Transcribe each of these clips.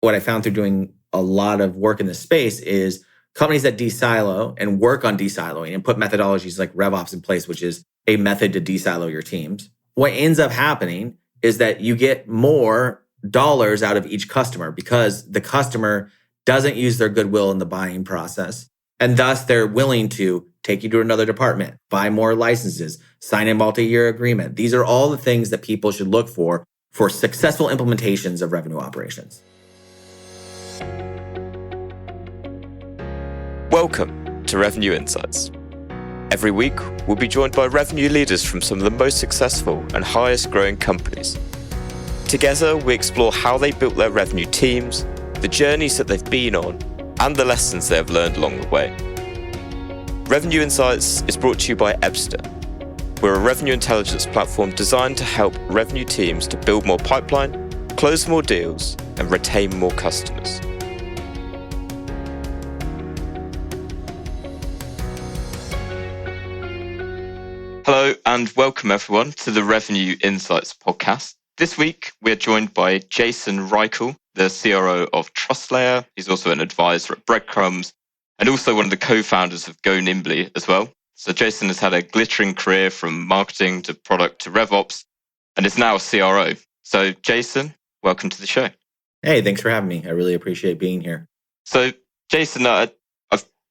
what I found through doing a lot of work in this space is companies that de-silo and work on de-siloing and put methodologies like RevOps in place, which is a method to de-silo your teams. What ends up happening is that you get more dollars out of each customer because the customer doesn't use their goodwill in the buying process. And thus they're willing to take you to another department, buy more licenses, sign a multi-year agreement. These are all the things that people should look for successful implementations of revenue operations. Welcome to Revenue Insights. Every week, we'll be joined by revenue leaders from some of the most successful and highest growing companies. Together, we explore how they built their revenue teams, the journeys that they've been on, and the lessons they have learned along the way. Revenue Insights is brought to you by Ebster. We're a revenue intelligence platform designed to help revenue teams to build more pipeline, close more deals, and retain more customers. Hello and welcome everyone to the Revenue Insights podcast. This week, we're joined by Jason Reichl, the CRO of TrustLayer. He's also an advisor at Breadcrumbs and also one of the co-founders of Go Nimbly as well. So Jason has had a glittering career from marketing to product to RevOps and is now a CRO. So Jason, welcome to the show. Hey, thanks for having me. I really appreciate being here. So Jason, I've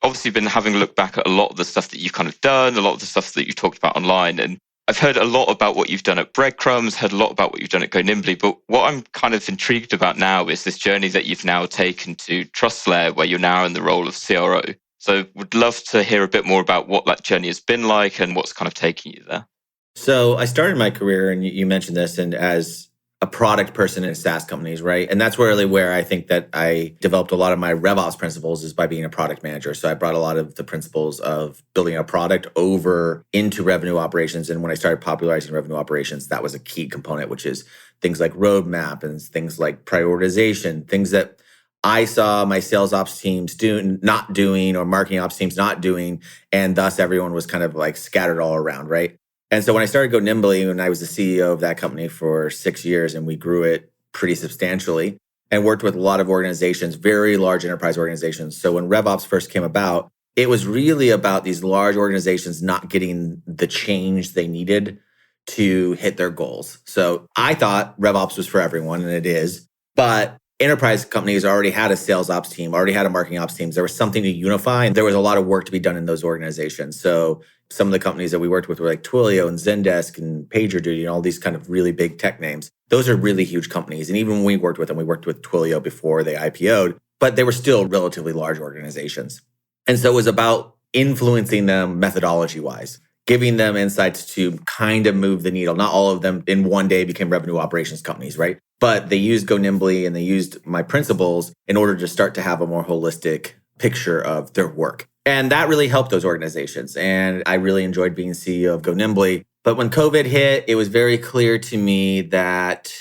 obviously been having a look back at a lot of the stuff that you've kind of done, a lot of the stuff that you've talked about online. And I've heard a lot about what you've done at Breadcrumbs, heard a lot about what you've done at Go Nimbly. But what I'm kind of intrigued about now is this journey that you've now taken to TrustLayer, where you're now in the role of CRO. So would love to hear a bit more about what that journey has been like and what's kind of taking you there. So I started my career, and you mentioned this, and as a product person in SaaS companies, right? And that's really where I think that I developed a lot of my RevOps principles is by being a product manager. So I brought a lot of the principles of building a product over into revenue operations. And when I started popularizing revenue operations, that was a key component, which is things like roadmap and things like prioritization, things that I saw my sales ops teams not doing or marketing ops teams not doing. And thus everyone was kind of like scattered all around, right? And so when I started Go Nimbly, when I was the CEO of that company for 6 years, and we grew it pretty substantially and worked with a lot of organizations, very large enterprise organizations. So when RevOps first came about, it was really about these large organizations not getting the change they needed to hit their goals. So I thought RevOps was for everyone, and it is. But enterprise companies already had a sales ops team, already had a marketing ops team. There was something to unify, and there was a lot of work to be done in those organizations. So some of the companies that we worked with were like Twilio and Zendesk and PagerDuty and all these kind of really big tech names. Those are really huge companies. And even when we worked with them, we worked with Twilio before they IPO'd, but they were still relatively large organizations. And so it was about influencing them methodology-wise, giving them insights to kind of move the needle. Not all of them in one day became revenue operations companies, right? But they used Go Nimbly and they used my principles in order to start to have a more holistic picture of their work. And that really helped those organizations. And I really enjoyed being CEO of Go Nimbly. But when COVID hit, it was very clear to me that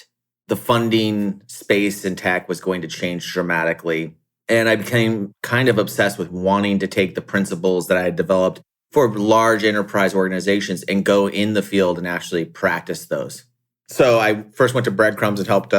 the funding space in tech was going to change dramatically. And I became kind of obsessed with wanting to take the principles that I had developed for large enterprise organizations and go in the field and actually practice those. So I first went to Breadcrumbs and helped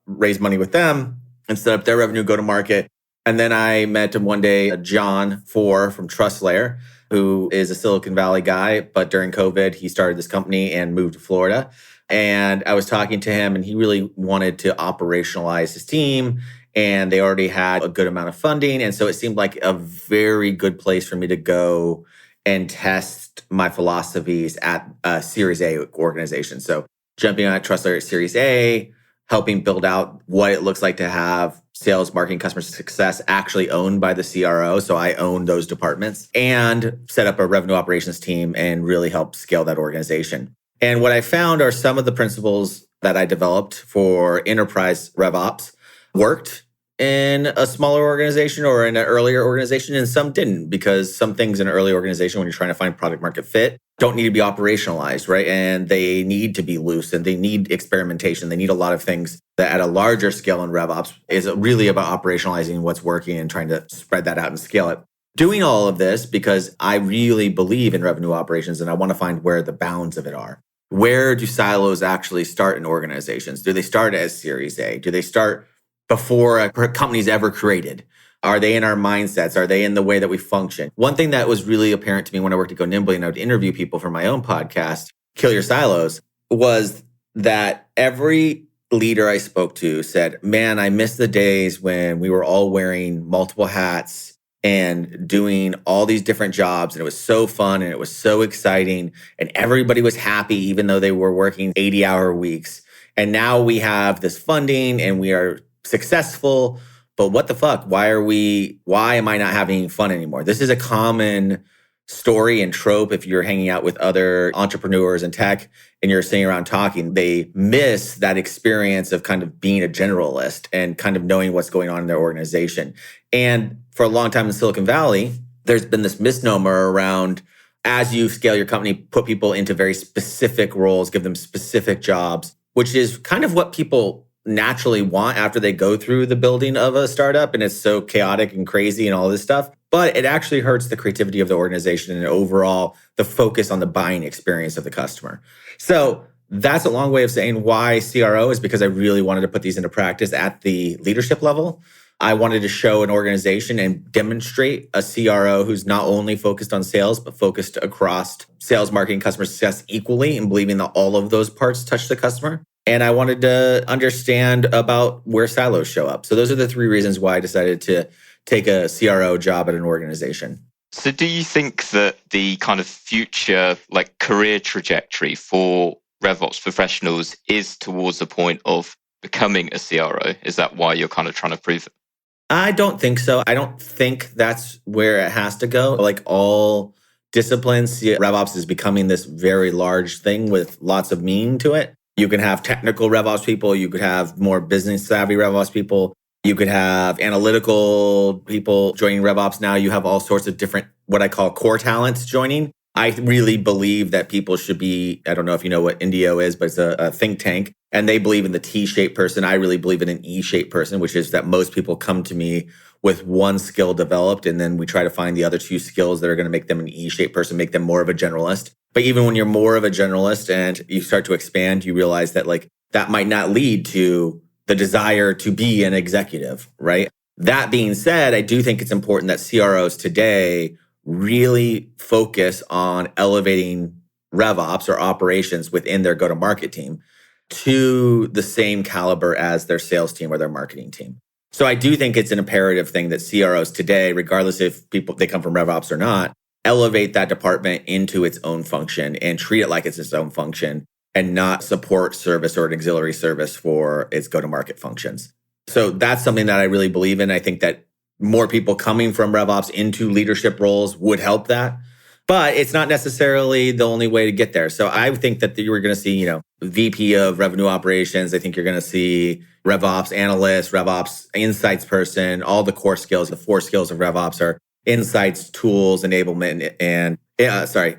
raise money with them and set up their revenue go-to-market. And then I met one day John Four from TrustLayer, who is a Silicon Valley guy. But during COVID, he started this company and moved to Florida. And I was talking to him, and he really wanted to operationalize his team. And they already had a good amount of funding. And so it seemed like a very good place for me to go and test my philosophies at a Series A organization. So jumping on TrustLayer at Series A, helping build out what it looks like to have sales, marketing, customer success actually owned by the CRO. So I own those departments and set up a revenue operations team and really help scale that organization. And what I found are some of the principles that I developed for enterprise RevOps worked in a smaller organization or in an earlier organization, and some didn't, because some things in an early organization, when you're trying to find product market fit, don't need to be operationalized, right? And they need to be loose and they need experimentation. They need a lot of things that at a larger scale in RevOps is really about operationalizing what's working and trying to spread that out and scale it. Doing all of this because I really believe in revenue operations and I want to find where the bounds of it are. Where do silos actually start in organizations? Do they start as Series A? Do they start before a company's ever created? Are they in our mindsets? Are they in the way that we function? One thing that was really apparent to me when I worked at Go Nimbly and I would interview people for my own podcast, Kill Your Silos, was that every leader I spoke to said, man, I miss the days when we were all wearing multiple hats and doing all these different jobs. And it was so fun and it was so exciting. And everybody was happy, even though they were working 80-hour weeks. And now we have this funding and we are successful. But what the fuck? Why am I not having fun anymore? This is a common story and trope. If you're hanging out with other entrepreneurs in tech and you're sitting around talking, they miss that experience of kind of being a generalist and kind of knowing what's going on in their organization. And for a long time in Silicon Valley, there's been this misnomer around, as you scale your company, put people into very specific roles, give them specific jobs, which is kind of what people naturally want after they go through the building of a startup. And it's so chaotic and crazy and all this stuff. But it actually hurts the creativity of the organization and overall the focus on the buying experience of the customer. So that's a long way of saying why CRO is because I really wanted to put these into practice at the leadership level. I wanted to show an organization and demonstrate a CRO who's not only focused on sales, but focused across sales, marketing, customer success equally and believing that all of those parts touch the customer. And I wanted to understand about where silos show up. So those are the three reasons why I decided to take a CRO job at an organization. So do you think that the kind of future career trajectory for RevOps professionals is towards the point of becoming a CRO? Is that why you're kind of trying to prove it? I don't think so. I don't think that's where it has to go. Like all disciplines, RevOps is becoming this very large thing with lots of meaning to it. You can have technical RevOps people. You could have more business savvy RevOps people. You could have analytical people joining RevOps now. You have all sorts of different, what I call core talents joining. I really believe that people should be, I don't know if you know what Indio is, but it's a think tank. And they believe in the T-shaped person. I really believe in an E-shaped person, which is that most people come to me with one skill developed. And then we try to find the other two skills that are going to make them an E-shaped person, make them more of a generalist. But even when you're more of a generalist and you start to expand, you realize that that might not lead to the desire to be an executive, right? That being said, I do think it's important that CROs today really focus on elevating RevOps or operations within their go-to-market team to the same caliber as their sales team or their marketing team. So I do think it's an imperative thing that CROs today, regardless if they come from RevOps or not, elevate that department into its own function and treat it like it's its own function and not support service or an auxiliary service for its go-to-market functions. So that's something that I really believe in. I think that more people coming from RevOps into leadership roles would help that. But it's not necessarily the only way to get there. So I think that you were going to see, VP of revenue operations. I think you're going to see RevOps analyst, RevOps insights person. All the core skills, the 4 skills of RevOps are insights, tools, enablement, and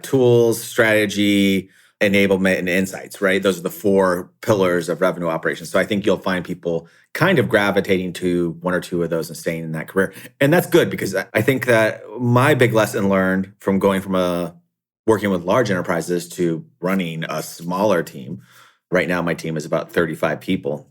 tools, strategy, enablement, and insights, right? Those are the 4 pillars of revenue operations. So I think you'll find people kind of gravitating to 1 or 2 of those and staying in that career. And that's good because I think that my big lesson learned from going from working with large enterprises to running a smaller team, right now my team is about 35 people,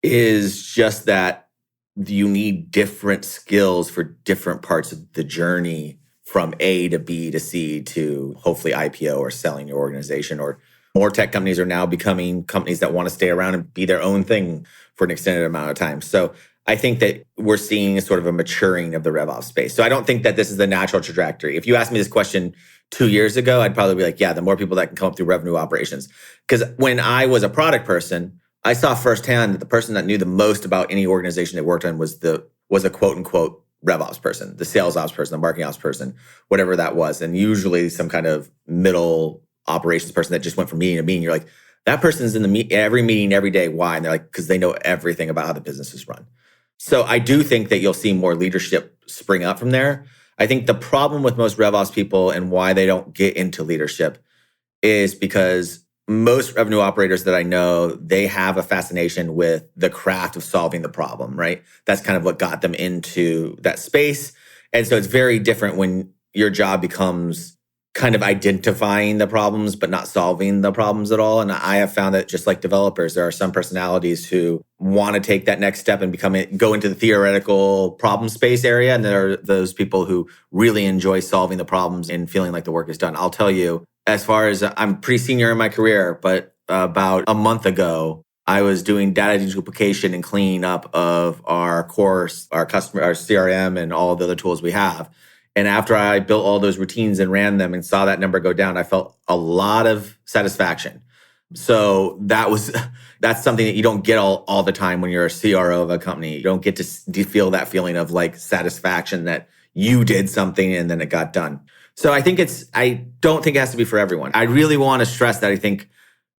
is just that you need different skills for different parts of the journey from A to B to C to hopefully IPO or selling your organization. Or more tech companies are now becoming companies that want to stay around and be their own thing for an extended amount of time. So I think that we're seeing sort of a maturing of the RevOps space. So I don't think that this is the natural trajectory. If you asked me this question 2 years ago, I'd probably be like, yeah, the more people that can come up through revenue operations. Because when I was a product person, I saw firsthand that the person that knew the most about any organization they worked on was a quote unquote RevOps person, the sales ops person, the marketing ops person, whatever that was. And usually some kind of middle operations person that just went from meeting to meeting. You're like, that person's in every meeting every day. Why? And they're like, because they know everything about how the business is run. So I do think that you'll see more leadership spring up from there. I think the problem with most RevOps people and why they don't get into leadership is because most revenue operators that I know, they have a fascination with the craft of solving the problem, right? That's kind of what got them into that space. And so it's very different when your job becomes kind of identifying the problems, but not solving the problems at all. And I have found that just like developers, there are some personalities who want to take that next step and go into the theoretical problem space area. And there are those people who really enjoy solving the problems and feeling like the work is done. I'll tell you, as far as I'm pretty senior in my career, but about a month ago, I was doing data deduplication and cleaning up of our course, our customer, our CRM, and all the other tools we have. And after I built all those routines and ran them and saw that number go down, I felt a lot of satisfaction. So that's something that you don't get all the time when you're a CRO of a company. You don't get to feel that feeling of like satisfaction that you did something and then it got done. So I don't think it has to be for everyone. I really want to stress that I think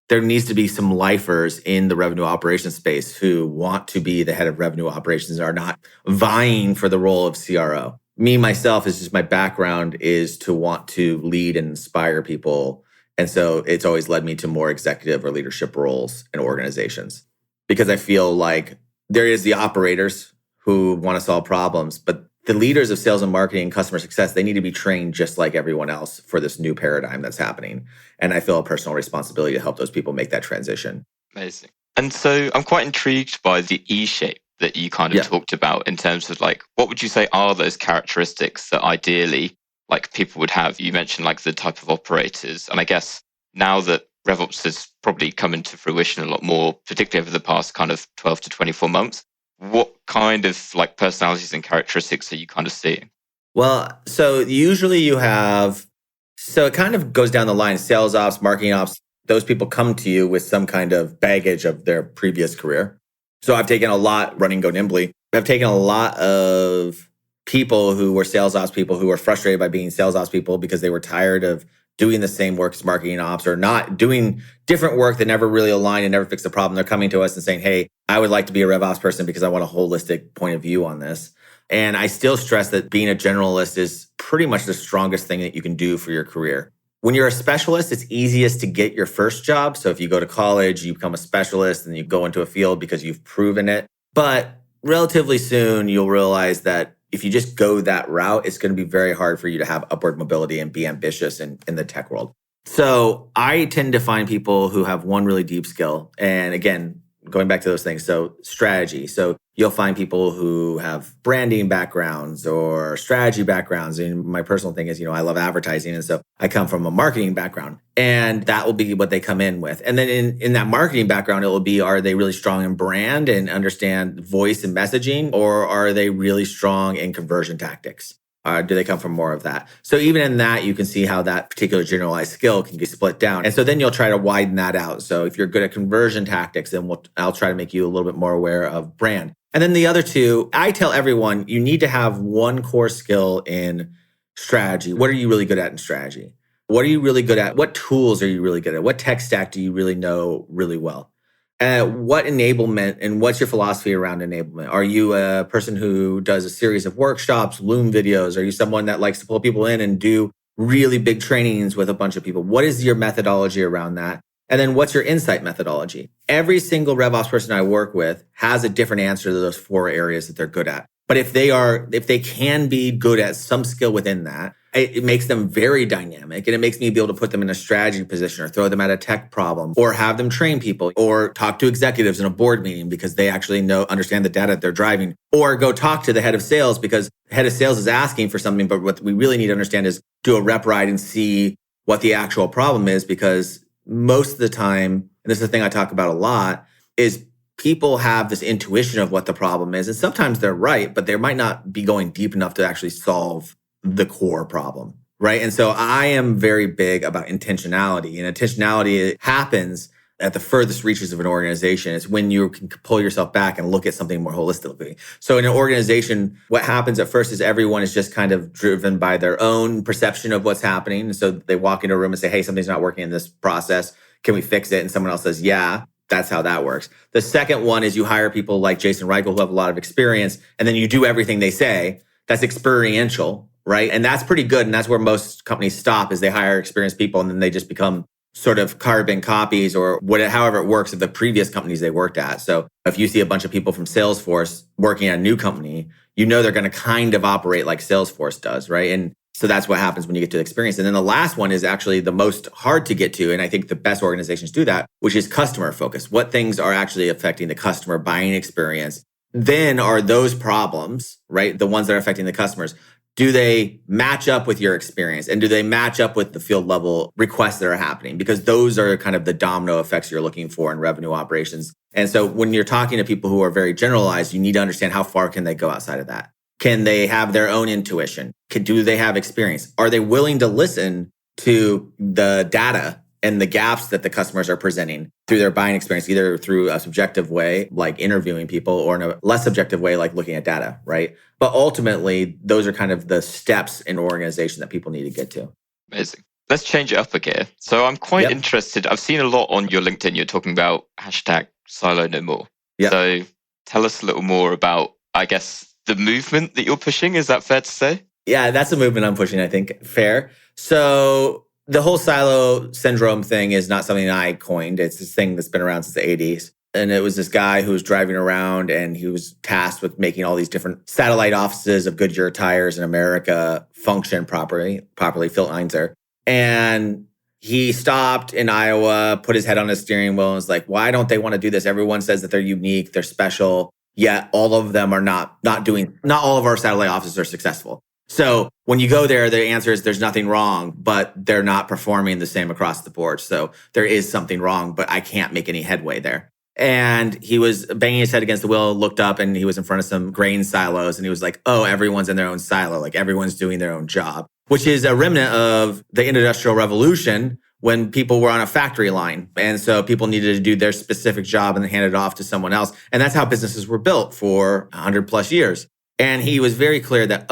there needs to be some lifers in the revenue operations space who want to be the head of revenue operations and are not vying for the role of CRO. Me, myself, is just my background is to want to lead and inspire people. And so it's always led me to more executive or leadership roles in organizations because I feel like there is the operators who want to solve problems, but the leaders of sales and marketing and customer success, they need to be trained just like everyone else for this new paradigm that's happening. And I feel a personal responsibility to help those people make that transition. Amazing. And so I'm quite intrigued by the E shape that you kind of talked about in terms of like, what would you say are those characteristics that ideally like people would have? You mentioned like the type of operators. And I guess now that RevOps has probably come into fruition a lot more, particularly over the past kind of 12 to 24 months, what kind of like personalities and characteristics are you kind of seeing? Well, so usually so it kind of goes down the line, sales ops, marketing ops, those people come to you with some kind of baggage of their previous career. So I've taken a lot, running Go Nimbly, I've taken a lot of people who were sales ops people who were frustrated by being sales ops people because they were tired of doing the same work as marketing ops or not doing different work that never really aligned and never fixed the problem. They're coming to us and saying, hey, I would like to be a RevOps person because I want a holistic point of view on this. And I still stress that being a generalist is pretty much the strongest thing that you can do for your career. When you're a specialist, it's easiest to get your first job. So if you go to college, you become a specialist and you go into a field because you've proven it. But relatively soon, you'll realize that if you just go that route, it's going to be very hard for you to have upward mobility and be ambitious in the tech world. So I tend to find people who have one really deep skill. And again, going back to those things. So strategy. So you'll find people who have branding backgrounds or strategy backgrounds. And my personal thing is, I love advertising. And so I come from a marketing background and that will be what they come in with. And then in that marketing background, it will be, are they really strong in brand and understand voice and messaging? Or are they really strong in conversion tactics? Do they come from more of that? So even in that, you can see how that particular generalized skill can be split down. And so then you'll try to widen that out. So if you're good at conversion tactics, then I'll try to make you a little bit more aware of brand. And then the other two, I tell everyone, you need to have one core skill in strategy. What are you really good at in strategy? What are you really good at? What tools are you really good at? What tech stack do you really know really well? What enablement and what's your philosophy around enablement? Are you a person who does a series of workshops, Loom videos? Are you someone that likes to pull people in and do really big trainings with a bunch of people? What is your methodology around that? And then what's your insight methodology? Every single RevOps person I work with has a different answer to those 4 areas that they're good at. But if they can be good at some skill within that, it makes them very dynamic and it makes me be able to put them in a strategy position or throw them at a tech problem or have them train people or talk to executives in a board meeting because they actually understand the data that they're driving, or go talk to the head of sales because the head of sales is asking for something. But what we really need to understand is do a rep ride and see what the actual problem is, because most of the time, and this is the thing I talk about a lot, is people have this intuition of what the problem is. And sometimes they're right, but they might not be going deep enough to actually solve the core problem, right? And so I am very big about intentionality. And intentionality happens at the furthest reaches of an organization. It's when you can pull yourself back and look at something more holistically. So in an organization, what happens at first is everyone is just kind of driven by their own perception of what's happening. So they walk into a room and say, hey, something's not working in this process. Can we fix it? And someone else says, yeah. That's how that works. The second one is you hire people like Jason Reichl who have a lot of experience, and then you do everything they say. That's experiential, right? And that's pretty good. And that's where most companies stop, is they hire experienced people and then they just become sort of carbon copies or however it works of the previous companies they worked at. So if you see a bunch of people from Salesforce working at a new company, they're going to kind of operate like Salesforce does, right? And So that's what happens when you get to the experience. And then the last one is actually the most hard to get to. And I think the best organizations do that, which is customer focus. What things are actually affecting the customer buying experience? Then are those problems, right? The ones that are affecting the customers, do they match up with your experience? And do they match up with the field level requests that are happening? Because those are kind of the domino effects you're looking for in revenue operations. And so when you're talking to people who are very generalized, you need to understand how far can they go outside of that? Can they have their own intuition? Do they have experience? Are they willing to listen to the data and the gaps that the customers are presenting through their buying experience, either through a subjective way, like interviewing people, or in a less subjective way, like looking at data, right? But ultimately, those are kind of the steps in organization that people need to get to. Amazing. Let's change it up a gear. So I'm quite interested. I've seen a lot on your LinkedIn. You're talking about hashtag silo no more. Yep. So tell us a little more about, I guess, the movement that you're pushing. Is that fair to say? Yeah, that's a movement I'm pushing, I think. Fair. So the whole silo syndrome thing is not something I coined. It's this thing that's been around since the 80s. And it was this guy who was driving around and he was tasked with making all these different satellite offices of Goodyear tires in America function properly, Phil Einzer. And he stopped in Iowa, put his head on his steering wheel and was like, why don't they want to do this? Everyone says that they're unique, they're special. Yet all of them are not all of our satellite offices are successful. So when you go there, the answer is there's nothing wrong, but they're not performing the same across the board. So there is something wrong, but I can't make any headway there. And he was banging his head against the wheel, looked up, and he was in front of some grain silos. And he was like, oh, everyone's in their own silo. Like everyone's doing their own job, which is a remnant of the Industrial Revolution, when people were on a factory line. And so people needed to do their specific job and then hand it off to someone else. And that's how businesses were built for 100 plus years. And he was very clear that,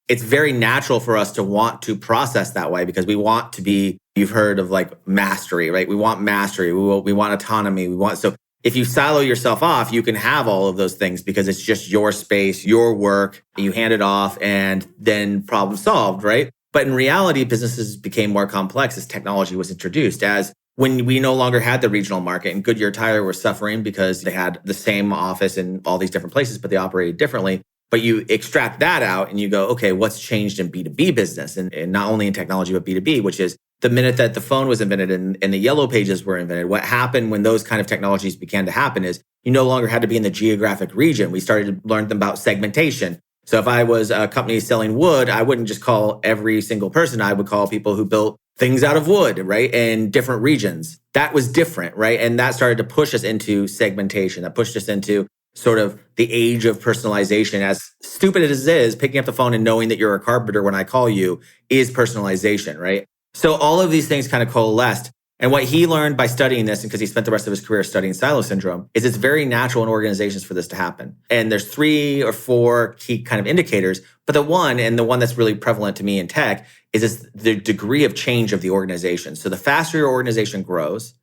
it's very natural for us to want to process that way because we want to be, you've heard of like mastery, right? We want mastery. We want autonomy. So if you silo yourself off, you can have all of those things because it's just your space, your work, you hand it off and then problem solved, right? But in reality, businesses became more complex as technology was introduced. As when we no longer had the regional market and Goodyear Tire were suffering because they had the same office in all these different places, but they operated differently. But you extract that out and you go, okay, what's changed in B2B business? And not only in technology, but B2B, which is the minute that the phone was invented and the yellow pages were invented, what happened when those kind of technologies began to happen is you no longer had to be in the geographic region. We started to learn about segmentation. So if I was a company selling wood, I wouldn't just call every single person. I would call people who built things out of wood, right? In different regions. That was different, right? And that started to push us into segmentation. That pushed us into sort of the age of personalization. As stupid as it is, picking up the phone and knowing that you're a carpenter when I call you is personalization, right? So all of these things kind of coalesced. And what he learned by studying this, and because he spent the rest of his career studying silo syndrome, is it's very natural in organizations for this to happen. And there's 3 or 4 key kind of indicators. But the one that's really prevalent to me in tech is the degree of change of the organization. So the faster your organization grows,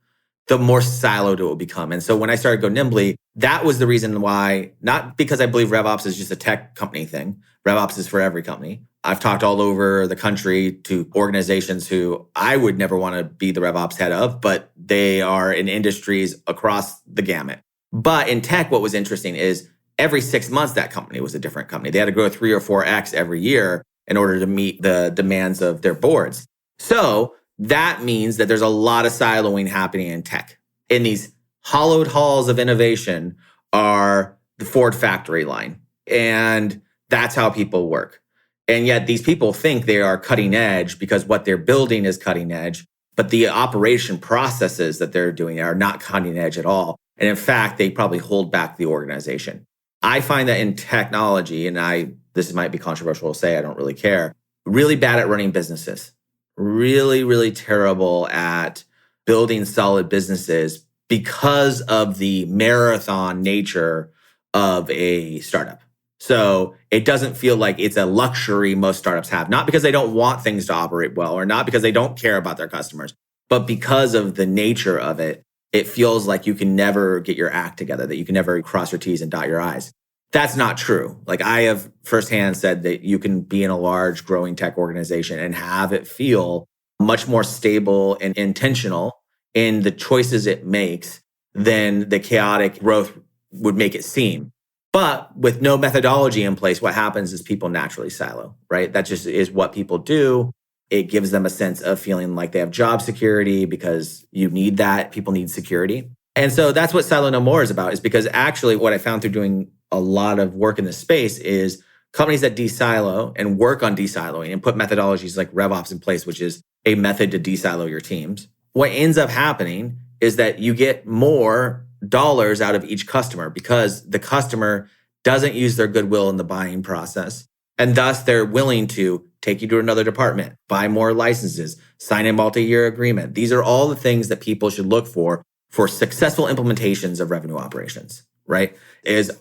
the more siloed it will become. And so when I started Go Nimbly, that was the reason why, not because I believe RevOps is just a tech company thing. RevOps is for every company. I've talked all over the country to organizations who I would never want to be the RevOps head of, but they are in industries across the gamut. But in tech, what was interesting is every 6 months, that company was a different company. They had to grow 3 or 4x every year in order to meet the demands of their boards. So that means that there's a lot of siloing happening in tech. In these hollowed halls of innovation are the Ford factory line. And that's how people work. And yet these people think they are cutting edge because what they're building is cutting edge, but the operation processes that they're doing are not cutting edge at all. And in fact, they probably hold back the organization. I find that in technology, and this might be controversial to say, I don't really care, really bad at running businesses. Really, really terrible at building solid businesses because of the marathon nature of a startup. So it doesn't feel like it's a luxury most startups have, not because they don't want things to operate well or not because they don't care about their customers, but because of the nature of it, it feels like you can never get your act together, that you can never cross your T's and dot your I's. That's not true. Like I have firsthand said that you can be in a large growing tech organization and have it feel much more stable and intentional in the choices it makes than the chaotic growth would make it seem. But with no methodology in place, what happens is people naturally silo, right? That just is what people do. It gives them a sense of feeling like they have job security because you need that. People need security. And so that's what Silo No More is about, is because actually what I found through doing a lot of work in this space is companies that de-silo and work on de-siloing and put methodologies like RevOps in place, which is a method to de-silo your teams. What ends up happening is that you get more dollars out of each customer because the customer doesn't use their goodwill in the buying process. And thus they're willing to take you to another department, buy more licenses, sign a multi-year agreement. These are all the things that people should look for successful implementations of revenue operations, right?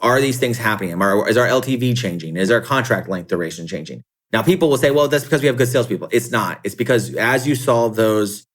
Are these things happening? Is our LTV changing? Is our contract length duration changing? Now, people will say, well, that's because we have good salespeople. It's not. It's because as you solve those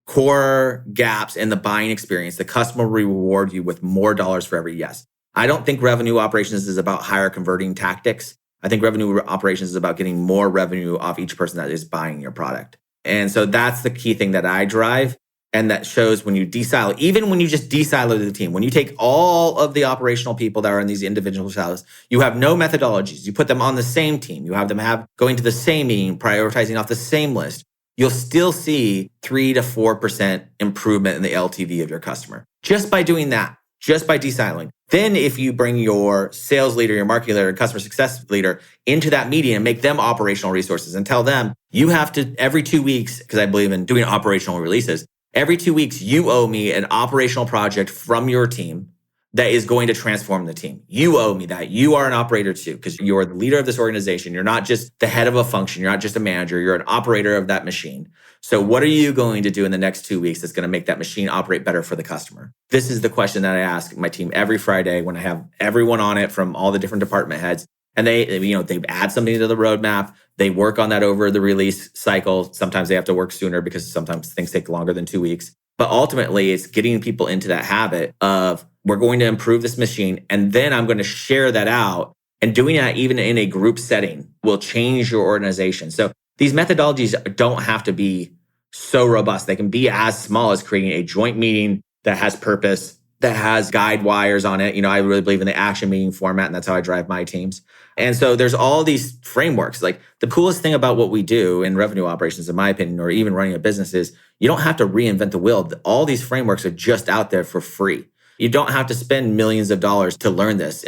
core gaps in the buying experience, the customer will reward you with more dollars for every yes. I don't think revenue operations is about higher converting tactics. I think revenue operations is about getting more revenue off each person that is buying your product. And so that's the key thing that I drive. And that shows when you de-silo, even when you just de-silo the team, when you take all of the operational people that are in these individual silos, you have no methodologies. You put them on the same team. You have them going to the same meeting, prioritizing off the same list. You'll still see 3 to 4% improvement in the LTV of your customer just by doing that, just by de-siloing. Then if you bring your sales leader, your marketing leader, and customer success leader into that meeting and make them operational resources and tell them you have to, every 2 weeks, because I believe in doing operational releases, every 2 weeks, you owe me an operational project from your team that is going to transform the team. You owe me that. You are an operator too, because you're the leader of this organization. You're not just the head of a function. You're not just a manager. You're an operator of that machine. So what are you going to do in the next 2 weeks that's going to make that machine operate better for the customer? This is the question that I ask my team every Friday when I have everyone on it from all the different department heads. And they add something to the roadmap. They work on that over the release cycle. Sometimes they have to work sooner because sometimes things take longer than 2 weeks. But ultimately, it's getting people into that habit of, we're going to improve this machine, and then I'm going to share that out. And doing that even in a group setting will change your organization. So these methodologies don't have to be so robust. They can be as small as creating a joint meeting that has purpose, that has guide wires on it. I really believe in the action meeting format, and that's how I drive my teams. And so there's all these frameworks. Like, the coolest thing about what we do in revenue operations, in my opinion, or even running a business, is you don't have to reinvent the wheel. All these frameworks are just out there for free. You don't have to spend millions of dollars to learn this.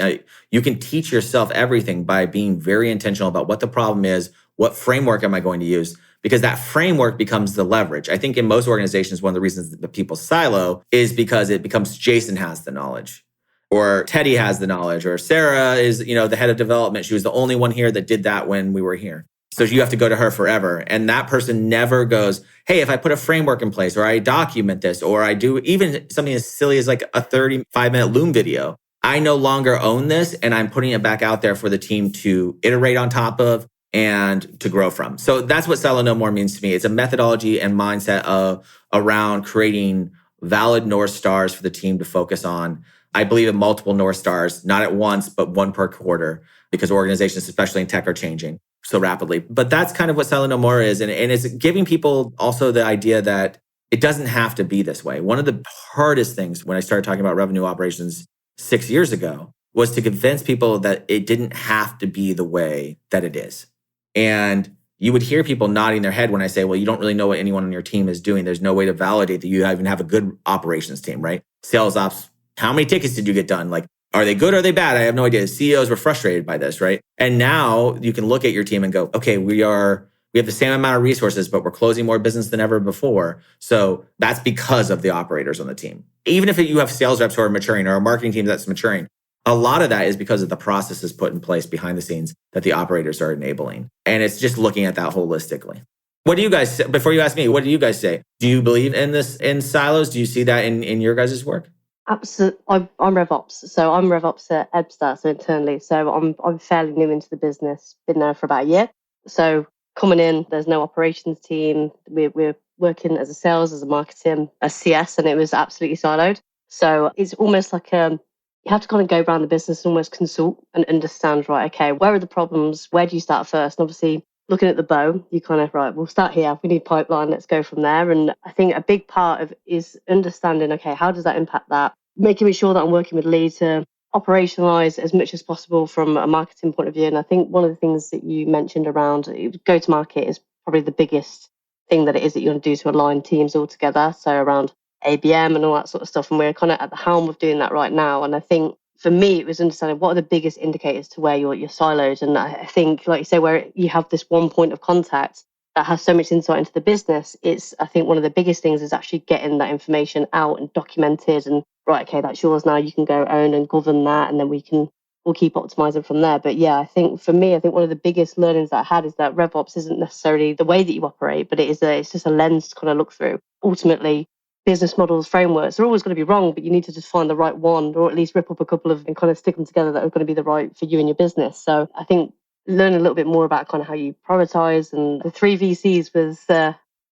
You can teach yourself everything by being very intentional about what the problem is, what framework am I going to use, because that framework becomes the leverage. I think in most organizations, one of the reasons that people silo is because it becomes Jason has the knowledge, or Teddy has the knowledge, or Sarah is, the head of development. She was the only one here that did that when we were here. So you have to go to her forever. And that person never goes, hey, if I put a framework in place, or I document this, or I do even something as silly as like a 35-minute Loom video, I no longer own this, and I'm putting it back out there for the team to iterate on top of and to grow from. So that's what Silo No More means to me. It's a methodology and mindset around creating valid North Stars for the team to focus on. I believe in multiple North Stars, not at once, but one per quarter, because organizations, especially in tech, are changing so rapidly. But that's kind of what Silo No More is. And it's giving people also the idea that it doesn't have to be this way. One of the hardest things when I started talking about revenue operations 6 years ago was to convince people that it didn't have to be the way that it is. And you would hear people nodding their head when I say, well, you don't really know what anyone on your team is doing. There's no way to validate that you even have a good operations team, right? Sales ops, how many tickets did you get done? Like, are they good or are they bad? I have no idea. CEOs were frustrated by this, right? And now you can look at your team and go, okay, we have the same amount of resources, but we're closing more business than ever before. So that's because of the operators on the team. Even if you have sales reps who are maturing or a marketing team that's maturing, a lot of that is because of the processes put in place behind the scenes that the operators are enabling. And it's just looking at that holistically. What do you guys say? Before you ask me, what do you guys say? Do you believe in this, in silos? Do you see that in your guys' work? Absolutely. I'm RevOps. So I'm RevOps at Ebstar, so internally. So I'm fairly new into the business, been there for about a year. So coming in, there's no operations team. We're working as a sales, as a marketing, a CS, and it was absolutely siloed. So it's almost like you have to kind of go around the business and almost consult and understand, right, okay, where are the problems? Where do you start first? And obviously, looking at the bow, you kind of, right, we'll start here. We need pipeline. Let's go from there. And I think a big part of is understanding, okay, how does that impact that? Making sure that I'm working with leads to operationalize as much as possible from a marketing point of view. And I think one of the things that you mentioned around go to market is probably the biggest thing that it is that you want to do to align teams all together. So around ABM and all that sort of stuff. And we're kind of at the helm of doing that right now. And I think for me, it was understanding what are the biggest indicators to where you're siloed. And I think, like you say, where you have this one point of contact that has so much insight into the business, I think one of the biggest things is actually getting that information out and documented and right, okay, that's yours now. You can go own and govern that, and then we'll keep optimizing from there. But yeah, I think for me, one of the biggest learnings that I had is that RevOps isn't necessarily the way that you operate, but it's just a lens to kind of look through. Ultimately, business models, frameworks, they're always going to be wrong, but you need to just find the right one, or at least rip up a couple of and kind of stick them together that are going to be the right for you and your business. So I think learn a little bit more about kind of how you prioritize, and the 3 VCs was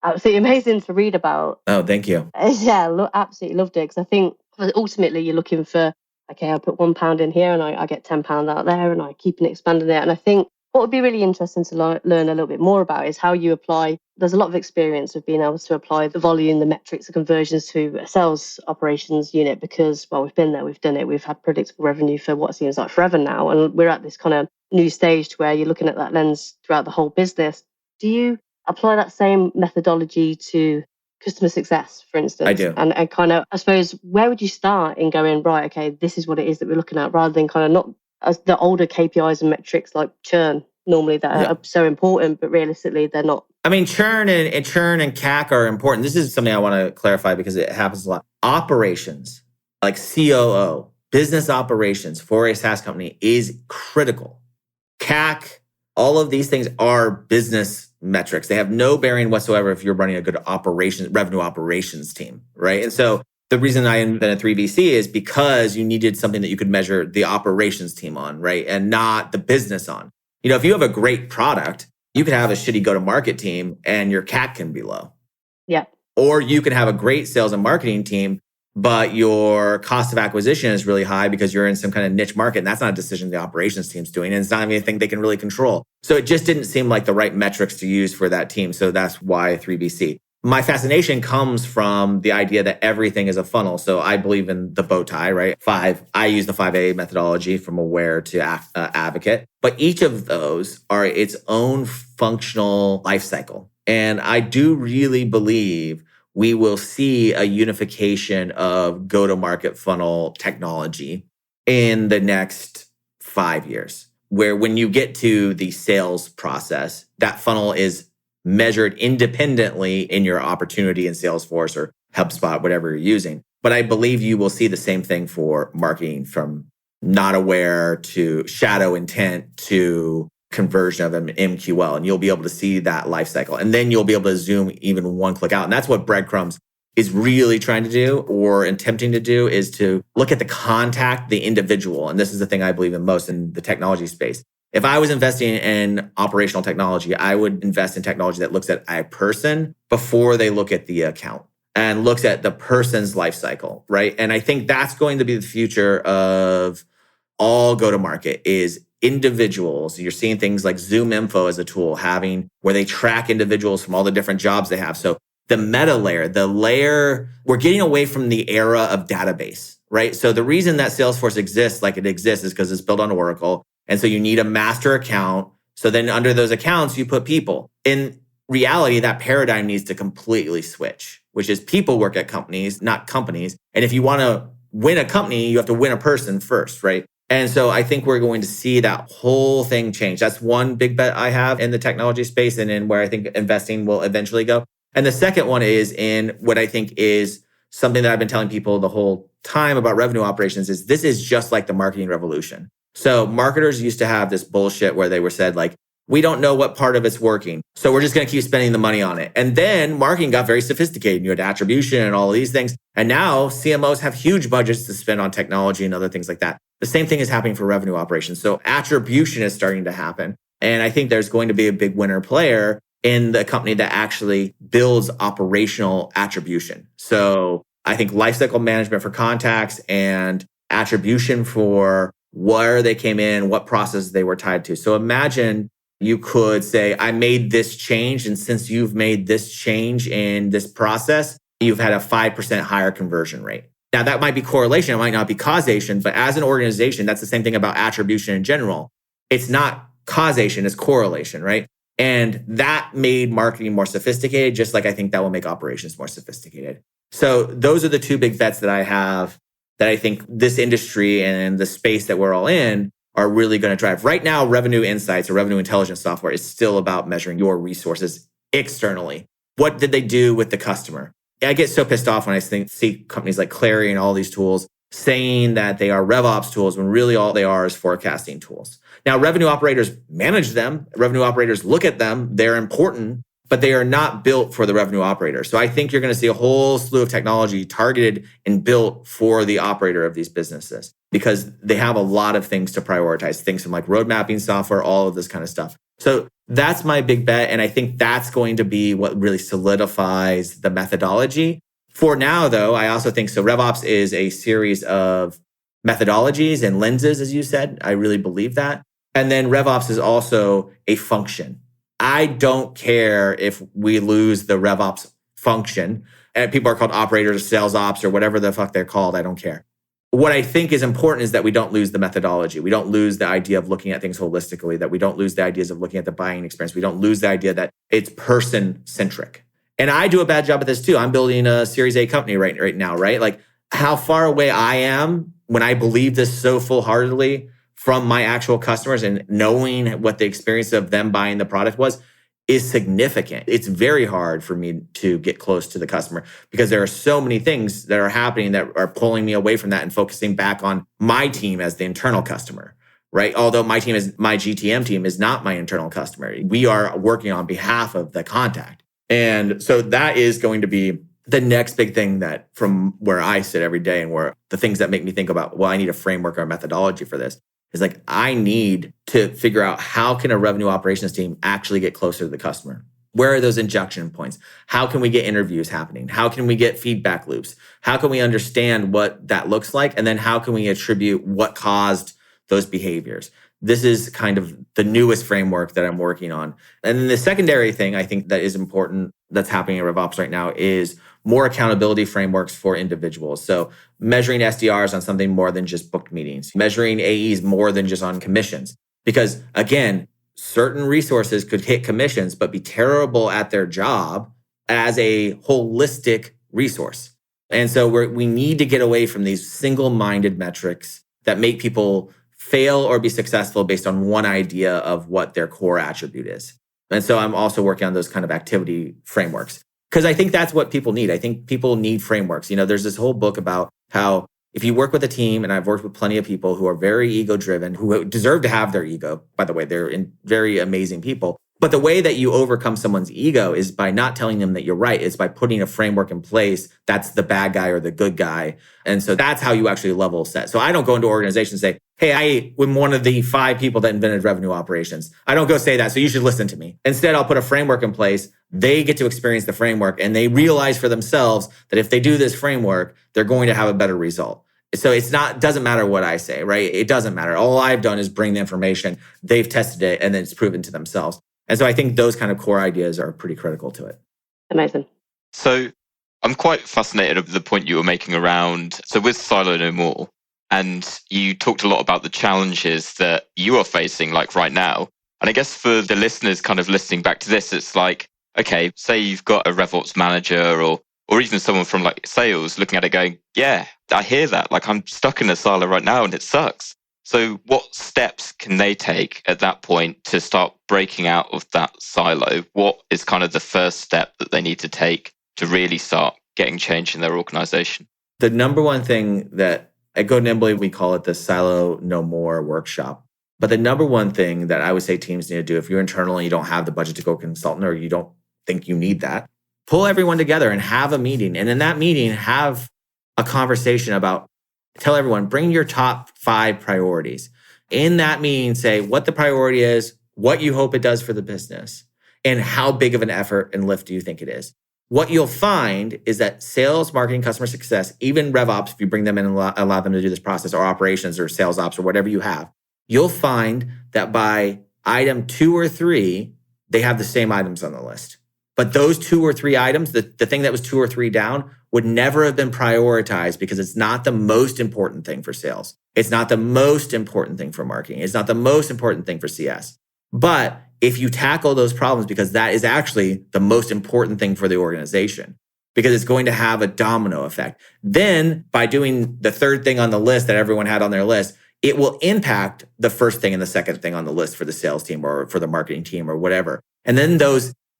absolutely amazing to read about. Oh, thank you. Yeah, absolutely loved it, because I think ultimately you're looking for, okay, I put £1 in here and I get £10 out there, and I keep expanding it. And I think what would be really interesting to learn a little bit more about is how you apply. There's a lot of experience of being able to apply the volume, the metrics, the conversions to a sales operations unit, because, well, we've been there, we've done it, we've had predictable revenue for what seems like forever now. And we're at this kind of new stage to where you're looking at that lens throughout the whole business. Do you apply that same methodology to customer success, for instance? I do. And kind of, I suppose, where would you start in going, right, okay, this is what it is that we're looking at, rather than kind of not as the older KPIs and metrics like churn normally that are so important, but realistically they're not. I mean, churn and CAC are important. This is something I want to clarify because it happens a lot. Operations, like COO, business operations for a SaaS company is critical. CAC, all of these things are business metrics. They have no bearing whatsoever if you're running a good revenue operations team, right? And so the reason I invented 3VC is because you needed something that you could measure the operations team on, right? And not the business on. If you have a great product, you could have a shitty go-to-market team and your CAC can be low. Yeah. Or you can have a great sales and marketing team, but your cost of acquisition is really high because you're in some kind of niche market. And that's not a decision the operations team's doing. And it's not anything they can really control. So it just didn't seem like the right metrics to use for that team. So that's why 3VC. My fascination comes from the idea that everything is a funnel. So I believe in the bow tie, right? I use the 5A methodology from aware to advocate. But each of those are its own functional life cycle. And I do really believe we will see a unification of go-to-market funnel technology in the next 5 years, where when you get to the sales process, that funnel is measured independently in your opportunity in Salesforce or HubSpot, whatever you're using. But I believe you will see the same thing for marketing, from not aware to shadow intent to conversion of an MQL. And you'll be able to see that life cycle. And then you'll be able to zoom even one click out. And that's what Breadcrumbs is really trying to do, or attempting to do, is to look at the contact, the individual. And this is the thing I believe in most in the technology space. If I was investing in operational technology, I would invest in technology that looks at a person before they look at the account and looks at the person's life cycle, right? And I think that's going to be the future of all go-to-market is individuals. You're seeing things like Zoom Info as a tool, where they track individuals from all the different jobs they have. So the meta layer, we're getting away from the era of database, right? So the reason that Salesforce exists like it exists is because it's built on Oracle. And so you need a master account. So then under those accounts, you put people. In reality, that paradigm needs to completely switch, which is people work at companies, not companies. And if you want to win a company, you have to win a person first, right? And so I think we're going to see that whole thing change. That's one big bet I have in the technology space and in where I think investing will eventually go. And the second one is in what I think is something that I've been telling people the whole time about revenue operations is this is just like the marketing revolution. So marketers used to have this bullshit where they were said like, we don't know what part of it's working, so we're just going to keep spending the money on it. And then marketing got very sophisticated. You had attribution and all of these things. And now CMOs have huge budgets to spend on technology and other things like that. The same thing is happening for revenue operations. So attribution is starting to happen. And I think there's going to be a big winner player in the company that actually builds operational attribution. So I think lifecycle management for contacts and attribution for where they came in, what process they were tied to. So imagine you could say, I made this change. And since you've made this change in this process, you've had a 5% higher conversion rate. Now, that might be correlation, it might not be causation, but as an organization, that's the same thing about attribution in general. It's not causation, it's correlation, right? And that made marketing more sophisticated, just like I think that will make operations more sophisticated. So those are the two big bets that I have that I think this industry and the space that we're all in are really going to drive. Right now, revenue insights or revenue intelligence software is still about measuring your resources externally. What did they do with the customer? I get so pissed off when I see companies like Clary and all these tools saying that they are RevOps tools when really all they are is forecasting tools. Now, revenue operators manage them. Revenue operators look at them. They're important, but they are not built for the revenue operator. So I think you're going to see a whole slew of technology targeted and built for the operator of these businesses because they have a lot of things to prioritize, things from like road mapping software, all of this kind of stuff. So that's my big bet. And I think that's going to be what really solidifies the methodology. For now, though, I also think so. RevOps is a series of methodologies and lenses, as you said. I really believe that. And then RevOps is also a function. I don't care if we lose the RevOps function. And people are called operators, sales ops, or whatever the fuck they're called. I don't care. What I think is important is that we don't lose the methodology. We don't lose the idea of looking at things holistically, that we don't lose the ideas of looking at the buying experience. We don't lose the idea that it's person-centric. And I do a bad job at this too. I'm building a Series A company right now, right? Like how far away I am when I believe this so full-heartedly from my actual customers and knowing what the experience of them buying the product was is significant. It's very hard for me to get close to the customer because there are so many things that are happening that are pulling me away from that and focusing back on my team as the internal customer, right? Although my GTM team is not my internal customer. We are working on behalf of the contact. And so that is going to be the next big thing that from where I sit every day and where the things that make me think about, well, I need a framework or a methodology for this. Is like, I need to figure out how can a revenue operations team actually get closer to the customer? Where are those injection points? How can we get interviews happening? How can we get feedback loops? How can we understand what that looks like? And then how can we attribute what caused those behaviors? This is kind of the newest framework that I'm working on. And then the secondary thing I think that is important that's happening in RevOps right now is more accountability frameworks for individuals. So measuring SDRs on something more than just booked meetings, measuring AEs more than just on commissions. Because again, certain resources could hit commissions, but be terrible at their job as a holistic resource. And so we need to get away from these single-minded metrics that make people fail or be successful based on one idea of what their core attribute is. And so I'm also working on those kind of activity frameworks because I think that's what people need. I think people need frameworks. You know, there's this whole book about how if you work with a team, and I've worked with plenty of people who are very ego-driven, who deserve to have their ego. By the way, they're very amazing people. But the way that you overcome someone's ego is by not telling them that you're right. It's by putting a framework in place that's the bad guy or the good guy. And so that's how you actually level set. So I don't go into organizations and say, hey, I am one of the 5 people that invented revenue operations. I don't go say that, so you should listen to me. Instead, I'll put a framework in place. They get to experience the framework and they realize for themselves that if they do this framework, they're going to have a better result. So doesn't matter what I say, right? It doesn't matter. All I've done is bring the information. They've tested it and then it's proven to themselves. And so I think those kind of core ideas are pretty critical to it. Amazing. So I'm quite fascinated with the point you were making around, so with Silo No More, and you talked a lot about the challenges that you are facing like right now. And I guess for the listeners kind of listening back to this, it's like, okay, say you've got a RevOps manager or even someone from like sales looking at it going, yeah, I hear that. Like I'm stuck in a silo right now and it sucks. So what steps can they take at that point to start breaking out of that silo? What is kind of the first step that they need to take to really start getting change in their organization? The number one thing that at Go Nimbly, we call it the Silo No More workshop. But the number one thing that I would say teams need to do, if you're internal and you don't have the budget to go consultant or you don't think you need that, pull everyone together and have a meeting. And in that meeting, have a conversation about, tell everyone, bring your top 5 priorities. In that meeting, say what the priority is, what you hope it does for the business, and how big of an effort and lift do you think it is. What you'll find is that sales, marketing, customer success, even RevOps, if you bring them in and allow them to do this process, or operations or sales ops or whatever you have, you'll find that by item 2 or 3, they have the same items on the list. But those 2 or 3 items, the thing that was 2 or 3 down, would never have been prioritized because it's not the most important thing for sales. It's not the most important thing for marketing. It's not the most important thing for CS. But if you tackle those problems, because that is actually the most important thing for the organization, because it's going to have a domino effect. Then by doing the third thing on the list that everyone had on their list, it will impact the first thing and the second thing on the list for the sales team or for the marketing team or whatever. And then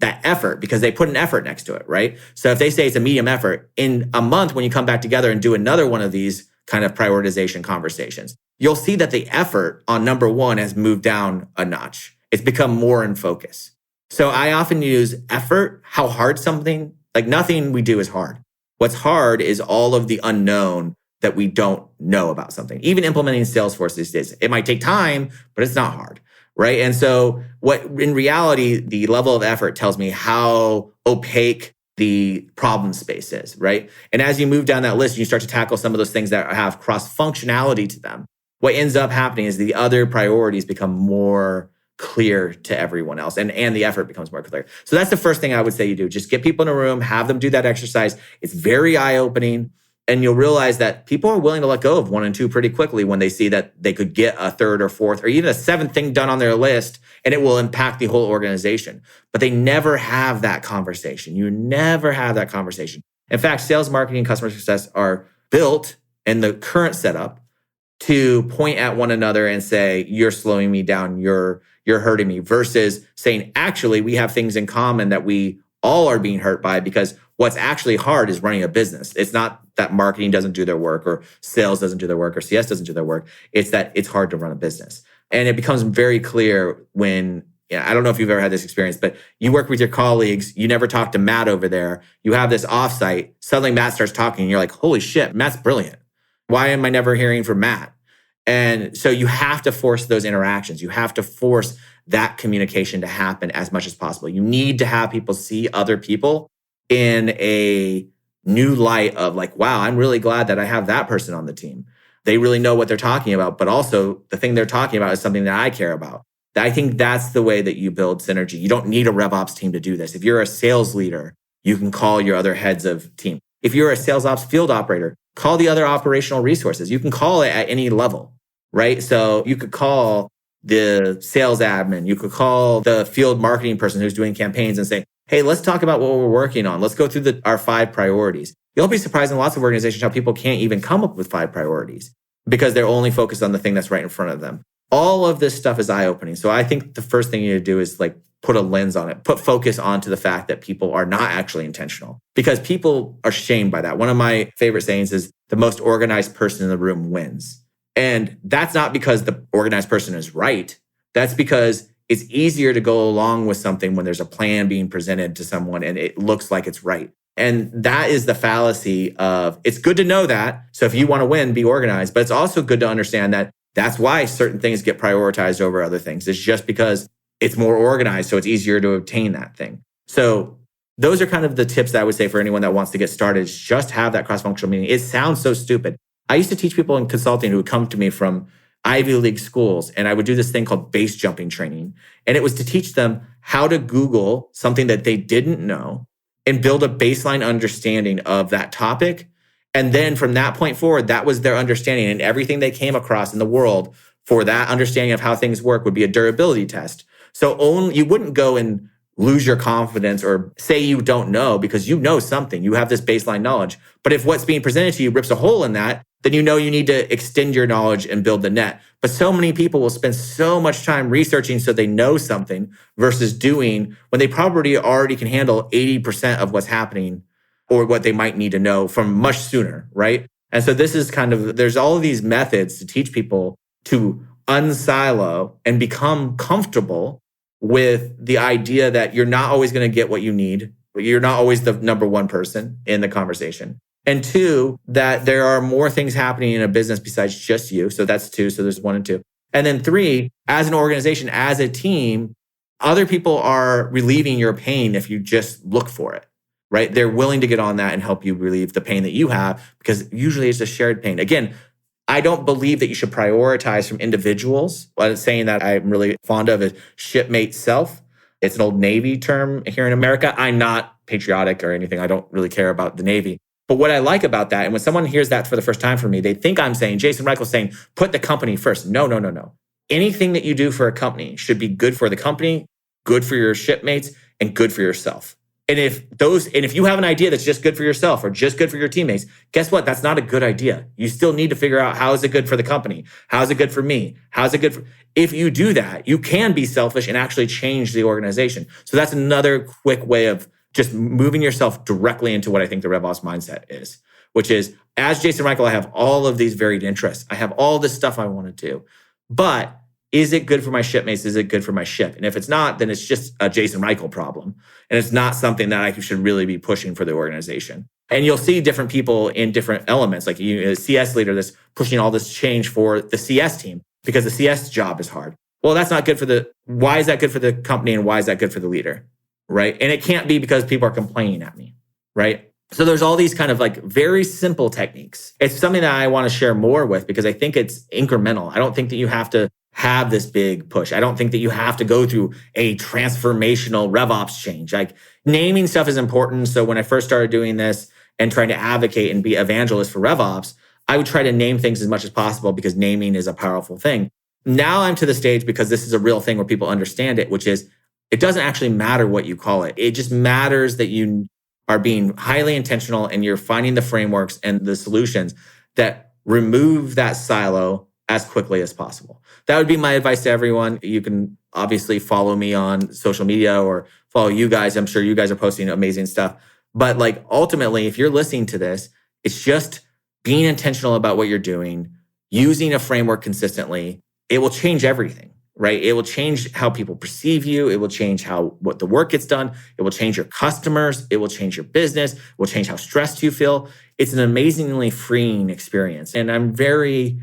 that effort, because they put an effort next to it, right? So if they say it's a medium effort, in a month when you come back together and do another one of these kind of prioritization conversations, you'll see that the effort on number 1 has moved down a notch. It's become more in focus. So I often use effort, how hard something, like nothing we do is hard. What's hard is all of the unknown that we don't know about something. Even implementing Salesforce these days, it might take time, but it's not hard, right? And so what in reality, the level of effort tells me how opaque the problem space is, right? And as you move down that list, you start to tackle some of those things that have cross-functionality to them. What ends up happening is the other priorities become more clear to everyone else and the effort becomes more clear. So that's the first thing I would say you do. Just get people in a room, have them do that exercise. It's very eye-opening. And you'll realize that people are willing to let go of 1 and 2 pretty quickly when they see that they could get a third or fourth or even a 7th thing done on their list and it will impact the whole organization. But they never have that conversation. You never have that conversation. In fact, sales, marketing, and customer success are built in the current setup to point at one another and say, you're slowing me down, you're hurting me, versus saying, actually, we have things in common that we all are being hurt by, because what's actually hard is running a business. It's not that marketing doesn't do their work or sales doesn't do their work or CS doesn't do their work. It's that it's hard to run a business. And it becomes very clear when, I don't know if you've ever had this experience, but you work with your colleagues, you never talk to Matt over there, you have this offsite, suddenly Matt starts talking and you're like, holy shit, Matt's brilliant. Why am I never hearing from Matt? And so you have to force those interactions. You have to force that communication to happen as much as possible. You need to have people see other people in a new light of like, wow, I'm really glad that I have that person on the team. They really know what they're talking about, but also the thing they're talking about is something that I care about. I think that's the way that you build synergy. You don't need a RevOps team to do this. If you're a sales leader, you can call your other heads of team. If you're a sales ops field operator, call the other operational resources. You can call it at any level, right? So you could call the sales admin, you could call the field marketing person who's doing campaigns and say, hey, let's talk about what we're working on. Let's go through our 5 priorities. You'll be surprised in lots of organizations how people can't even come up with 5 priorities because they're only focused on the thing that's right in front of them. All of this stuff is eye-opening. So I think the first thing you need to do is like put a lens on it, put focus onto the fact that people are not actually intentional, because people are shamed by that. One of my favorite sayings is the most organized person in the room wins. And that's not because the organized person is right. That's because it's easier to go along with something when there's a plan being presented to someone and it looks like it's right. And that is the fallacy of, it's good to know that. So if you want to win, be organized. But it's also good to understand that that's why certain things get prioritized over other things. It's just because it's more organized, so it's easier to obtain that thing. So those are kind of the tips that I would say for anyone that wants to get started, is just have that cross-functional meeting. It sounds so stupid. I used to teach people in consulting who would come to me from Ivy League schools, and I would do this thing called base jumping training. And it was to teach them how to Google something that they didn't know and build a baseline understanding of that topic. And then from that point forward, that was their understanding, and everything they came across in the world for that understanding of how things work would be a durability test. So you wouldn't go and lose your confidence or say you don't know, because you know something. You have this baseline knowledge. But if what's being presented to you rips a hole in that, then you know you need to extend your knowledge and build the net. But so many people will spend so much time researching so they know something versus doing when they probably already can handle 80% of what's happening or what they might need to know from much sooner, right? And so this is there's all of these methods to teach people to unsilo and become comfortable with the idea that you're not always going to get what you need. You're not always the number one person in the conversation. And 2, that there are more things happening in a business besides just you. So that's 2. So there's 1 and 2. And then 3, as an organization, as a team, other people are relieving your pain if you just look for it, right? They're willing to get on that and help you relieve the pain that you have, because usually it's a shared pain. Again, I don't believe that you should prioritize from individuals. What I'm saying that I'm really fond of is shipmate self. It's an old Navy term here in America. I'm not patriotic or anything. I don't really care about the Navy. But what I like about that, and when someone hears that for the first time from me, they think I'm saying, Jason Reichl's saying, put the company first. No, no, no, no. Anything that you do for a company should be good for the company, good for your shipmates, and good for yourself. And if you have an idea that's just good for yourself or just good for your teammates, guess what? That's not a good idea. You still need to figure out, how is it good for the company? How is it good for me? How is it good for... If you do that, you can be selfish and actually change the organization. So that's another quick way of just moving yourself directly into what I think the RevOps mindset is, which is, as Jason Reichl, I have all of these varied interests. I have all this stuff I want to do, but is it good for my shipmates? Is it good for my ship? And if it's not, then it's just a Jason Reichl problem. And it's not something that I should really be pushing for the organization. And you'll see different people in different elements, like a CS leader that's pushing all this change for the CS team because the CS job is hard. Well, that's not good for why is that good for the company and why is that good for the leader, right? And it can't be because people are complaining at me, right? So there's all these kind of like very simple techniques. It's something that I want to share more with because I think it's incremental. I don't think that you have to have this big push. I don't think that you have to go through a transformational RevOps change. Like, naming stuff is important. So when I first started doing this and trying to advocate and be evangelist for RevOps, I would try to name things as much as possible because naming is a powerful thing. Now I'm to the stage, because this is a real thing where people understand it, which is it doesn't actually matter what you call it. It just matters that you are being highly intentional and you're finding the frameworks and the solutions that remove that silo as quickly as possible. That would be my advice to everyone. You can obviously follow me on social media or follow you guys. I'm sure you guys are posting amazing stuff. But like, ultimately, if you're listening to this, it's just being intentional about what you're doing, using a framework consistently. It will change everything, right? It will change how people perceive you. It will change what the work gets done. It will change your customers. It will change your business. It will change how stressed you feel. It's an amazingly freeing experience. And I'm very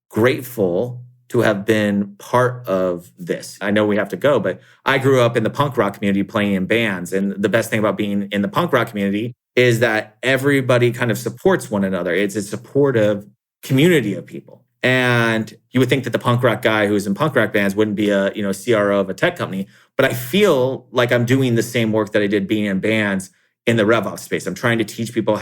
grateful to have been part of this. I know we have to go, but I grew up in the punk rock community playing in bands. And the best thing about being in the punk rock community is that everybody kind of supports one another. It's a supportive community of people. And you would think that the punk rock guy who's in punk rock bands wouldn't be a CRO of a tech company, but I feel like I'm doing the same work that I did being in bands in the RevOps space. I'm trying to teach people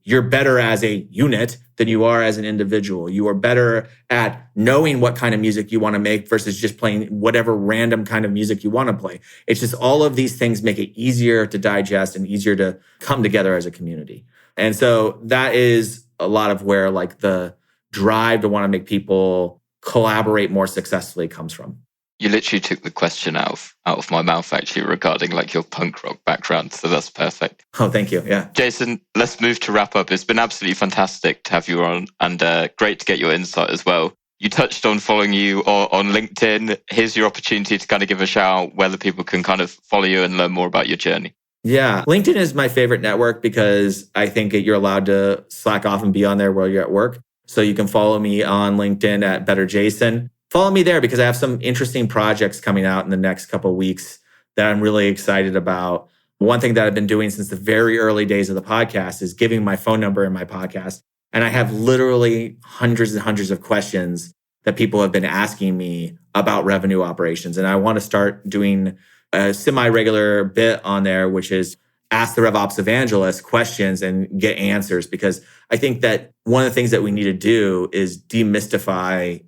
you're better as a unit than you are as an individual. You are better at knowing what kind of music you want to make versus just playing whatever random kind of music you want to play. It's just all of these things make it easier to digest and easier to come together as a community. And so that is a lot of where like the drive to want to make people collaborate more successfully comes from. You literally took the question out of my mouth, actually, regarding like your punk rock background. So that's perfect. Oh, thank you. Yeah. Jason, let's move to wrap up. It's been absolutely fantastic to have you on and great to get your insight as well. You touched on following you on LinkedIn. Here's your opportunity to kind of give a shout out whether people can kind of follow you and learn more about your journey. Yeah. LinkedIn is my favorite network because I think you're allowed to slack off and be on there while you're at work. So you can follow me on LinkedIn at Better Jason. Follow me there because I have some interesting projects coming out in the next couple of weeks that I'm really excited about. One thing that I've been doing since the very early days of the podcast is giving my phone number in my podcast. And I have literally hundreds and hundreds of questions that people have been asking me about revenue operations. And I want to start doing a semi-regular bit on there, which is ask the RevOps evangelist questions and get answers. Because I think that one of the things that we need to do is demystify,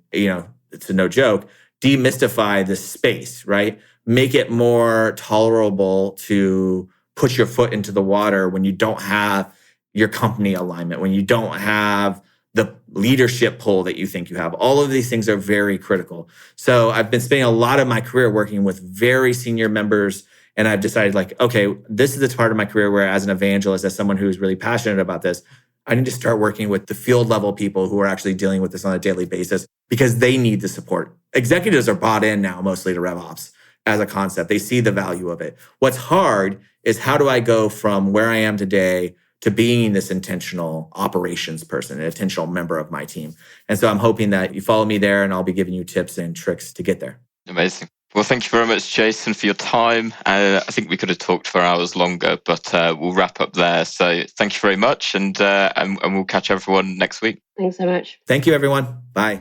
it's no joke, demystify this space, right? Make it more tolerable to put your foot into the water when you don't have your company alignment, when you don't have the leadership pull that you think you have. All of these things are very critical. So I've been spending a lot of my career working with very senior members, and I've decided okay, this is the part of my career where as an evangelist, as someone who's really passionate about this, I need to start working with the field level people who are actually dealing with this on a daily basis because they need the support. Executives are bought in now mostly to RevOps as a concept. They see the value of it. What's hard is how do I go from where I am today to being this intentional operations person, an intentional member of my team. And so I'm hoping that you follow me there and I'll be giving you tips and tricks to get there. Amazing. Well, thank you very much, Jason, for your time. I think we could have talked for hours longer, but we'll wrap up there. So thank you very much, and we'll catch everyone next week. Thanks so much. Thank you, everyone. Bye.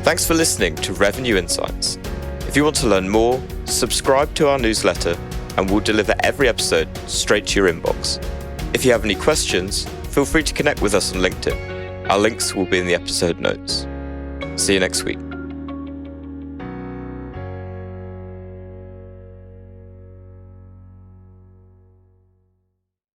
Thanks for listening to Revenue Insights. If you want to learn more, subscribe to our newsletter and we'll deliver every episode straight to your inbox. If you have any questions, feel free to connect with us on LinkedIn. Our links will be in the episode notes. See you next week.